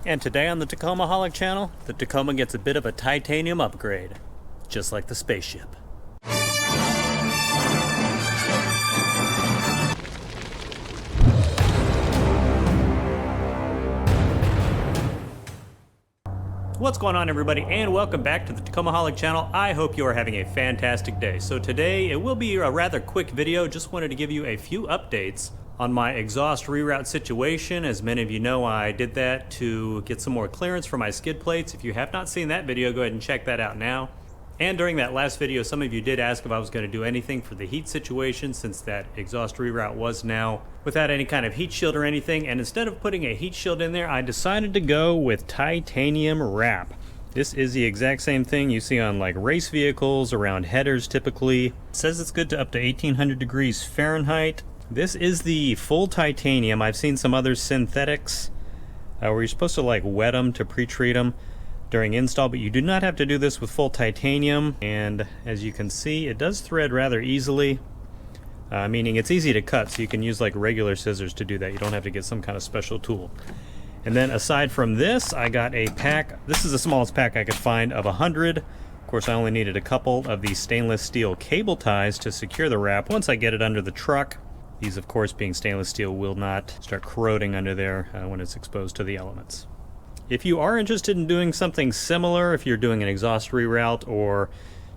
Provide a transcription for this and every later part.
And today on the Tacomaholic channel, the Tacoma gets a bit of a titanium upgrade, just like the spaceship. What's going on, everybody, and welcome back to the Tacomaholic channel. I hope you are having a fantastic day. So today it will be a rather quick video. Just wanted to give you a few updates on my exhaust reroute situation. As many of you know, I did that to get some more clearance for my skid plates. If you have not seen that video, go ahead and check that out now. And during that last video, some of you did ask if I was going to do anything for the heat situation, since that exhaust reroute was now without any kind of heat shield or anything. And instead of putting a heat shield in there, I decided to go with titanium wrap. This is the exact same thing you see on like race vehicles, around headers typically. It says it's good to up to 1800 degrees Fahrenheit. This is the full titanium. I've seen some other synthetics where you're supposed to like wet them to pre-treat them during install, but you do not have to do this with full titanium. And as you can see, it does thread rather easily, meaning it's easy to cut, so you can use like regular scissors to do that. You don't have to get some kind of special tool. And then aside from this, I got a pack. This is the smallest pack I could find of 100. Of course, I only needed a couple of these stainless steel cable ties to secure the wrap once I get it under the truck. These, of course, being stainless steel, will not start corroding under there when it's exposed to the elements. If you are interested in doing something similar, if you're doing an exhaust reroute, or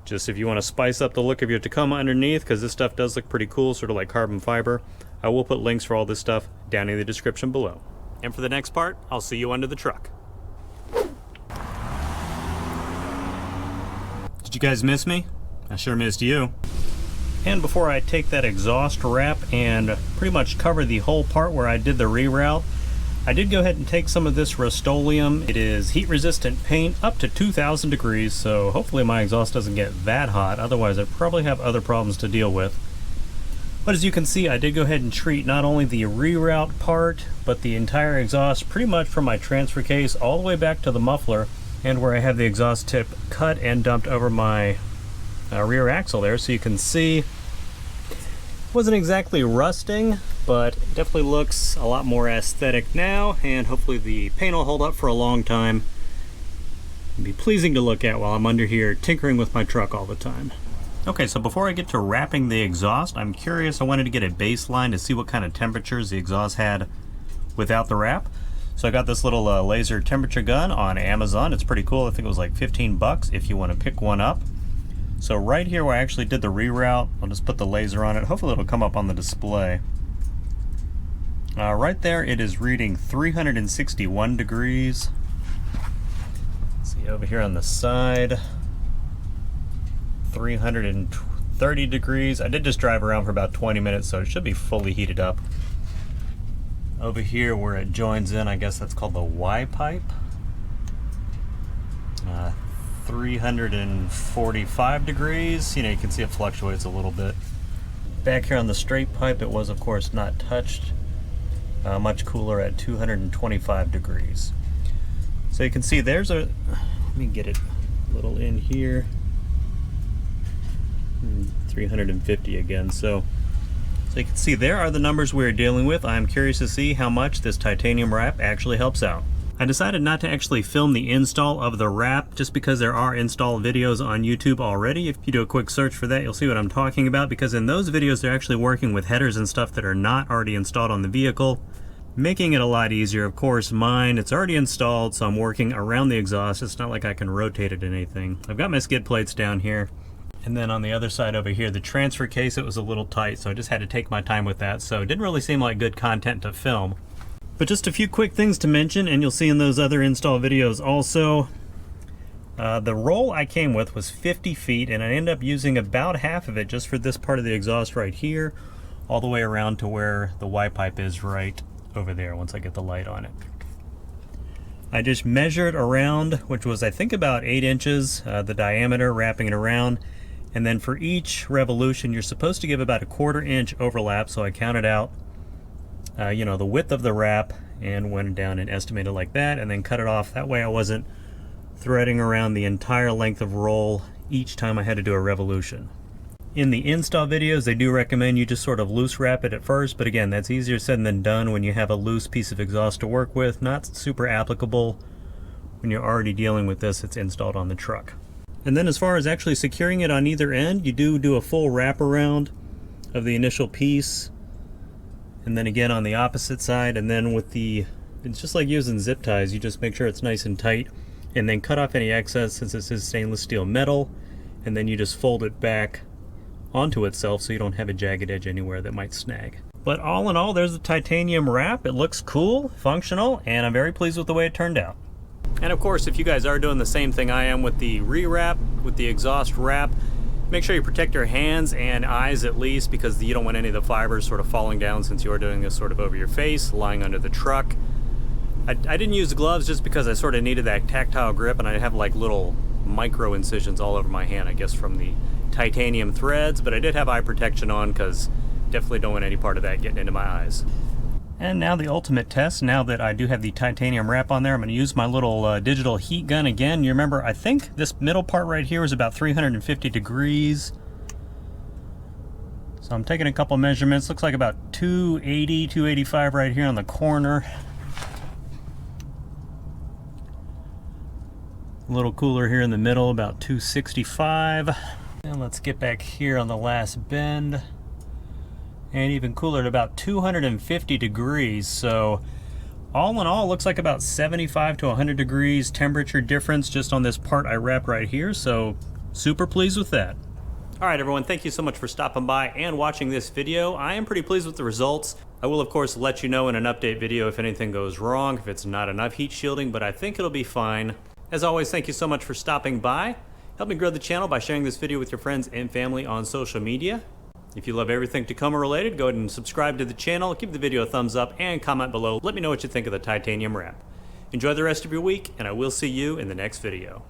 just if you want to spice up the look of your Tacoma underneath, because this stuff does look pretty cool, sort of like carbon fiber, I will put links for all this stuff down in the description below. And for the next part, I'll see you under the truck. Did you guys miss me? I sure missed you. And before I take that exhaust wrap and pretty much cover the whole part where I did the reroute, I did go ahead and take some of this Rust-Oleum. It is heat resistant paint up to 2000 degrees, so hopefully my exhaust doesn't get that hot. Otherwise I'd probably have other problems to deal with. But as you can see, I did go ahead and treat not only the reroute part, but the entire exhaust, pretty much from my transfer case all the way back to the muffler, and where I have the exhaust tip cut and dumped over my rear axle there. So you can see it wasn't exactly rusting, but it definitely looks a lot more aesthetic now, and hopefully the paint will hold up for a long time and be pleasing to look at while I'm under here tinkering with my truck all the time. Okay, so before I get to wrapping the exhaust, I'm curious, I wanted to get a baseline to see what kind of temperatures the exhaust had without the wrap. So I got this little laser temperature gun on Amazon. It's pretty cool. I think it was like 15 bucks if you want to pick one up. So right here where I actually did the reroute, I'll just put the laser on it. Hopefully it'll come up on the display. Right there it is reading 361 degrees. Let's see over here on the side, 330 degrees. I did just drive around for about 20 minutes, so it should be fully heated up. Over here where it joins in, I guess that's called the Y pipe. 345 degrees. You know, you can see it fluctuates a little bit. Back here on the straight pipe, it was of course not touched. Much cooler at 225 degrees. So you can see there's a, let me get it a little in here, 350 again. So you can see there are the numbers we're dealing with. I'm curious to see how much this titanium wrap actually helps out. I decided not to actually film the install of the wrap just because there are install videos on YouTube already. If you do a quick search for that, you'll see what I'm talking about, because in those videos they're actually working with headers and stuff that are not already installed on the vehicle, making it a lot easier. Of course, mine, it's already installed, so I'm working around the exhaust. It's not like I can rotate it or anything. I've got my skid plates down here, and then on the other side over here, the transfer case, it was a little tight, so I just had to take my time with that, so it didn't really seem like good content to film. But just a few quick things to mention, and you'll see in those other install videos also. The roll I came with was 50 feet, and I ended up using about half of it just for this part of the exhaust right here, all the way around to where the Y pipe is right over there once I get the light on it. I just measured around, which was I think about 8 inches, the diameter, wrapping it around. And then for each revolution, you're supposed to give about a 1/4 inch overlap, so I counted out you know, the width of the wrap and went down and estimated like that, and then cut it off. That way I wasn't threading around the entire length of roll each time I had to do a revolution. In the install videos, they do recommend you just sort of loose wrap it at first, but again, that's easier said than done when you have a loose piece of exhaust to work with. Not super applicable when you're already dealing with this. It's installed on the truck. And then as far as actually securing it on either end, you do a full wraparound of the initial piece, and then again on the opposite side, and then with the, it's just like using zip ties, you just make sure it's nice and tight, and then cut off any excess since this is stainless steel metal, and then you just fold it back onto itself so you don't have a jagged edge anywhere that might snag. But all in all, there's the titanium wrap. It looks cool, functional, and I'm very pleased with the way it turned out. And of course, if you guys are doing the same thing I am with the re-wrap, with the exhaust wrap, make sure you protect your hands and eyes at least, because you don't want any of the fibers sort of falling down since you are doing this sort of over your face, lying under the truck. I didn't use gloves just because I sort of needed that tactile grip, and I have like little micro incisions all over my hand, I guess from the titanium threads, but I did have eye protection on because definitely don't want any part of that getting into my eyes. And now the ultimate test. Now that I do have the titanium wrap on there, I'm going to use my little digital heat gun again. You remember, I think this middle part right here is about 350 degrees. So I'm taking a couple measurements. Looks like about 280, 285 right here on the corner. A little cooler here in the middle, about 265. And let's get back here on the last bend. And even cooler at about 250 degrees. So all in all, looks like about 75 to 100 degrees temperature difference just on this part I wrapped right here. So super pleased with that. All right, everyone, thank you so much for stopping by and watching this video. I am pretty pleased with the results. I will, of course, let you know in an update video if anything goes wrong, if it's not enough heat shielding, but I think it'll be fine. As always, thank you so much for stopping by. Help me grow the channel by sharing this video with your friends and family on social media. If you love everything Tacoma related, go ahead and subscribe to the channel, give the video a thumbs up, and comment below. Let me know what you think of the titanium wrap. Enjoy the rest of your week, and I will see you in the next video.